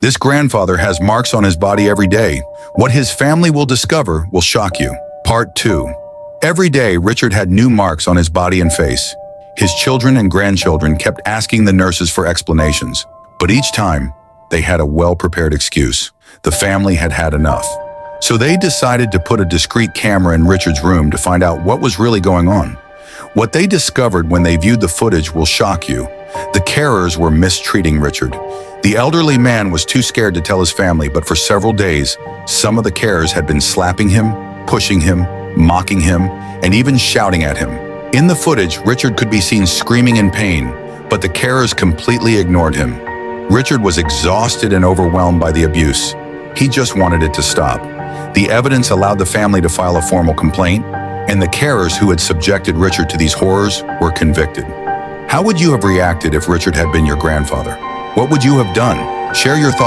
This grandfather has marks on his body every day. What his family will discover will shock you. Part 2. Every day, Richard had new marks on his body and face. His children and grandchildren kept asking the nurses for explanations, but each time, they had a well-prepared excuse. The family had had enough. So they decided to put a discreet camera in Richard's room to find out what was really going on. What they discovered when they viewed the footage will shock you. The carers were mistreating Richard. The elderly man was too scared to tell his family, but for several days, some of the carers had been slapping him, pushing him, mocking him, and even shouting at him. In the footage, Richard could be seen screaming in pain, but the carers completely ignored him. Richard was exhausted and overwhelmed by the abuse. He just wanted it to stop. The evidence allowed the family to file a formal complaint, and the carers who had subjected Richard to these horrors were convicted. How would you have reacted if Richard had been your grandfather? What would you have done? Share your thoughts.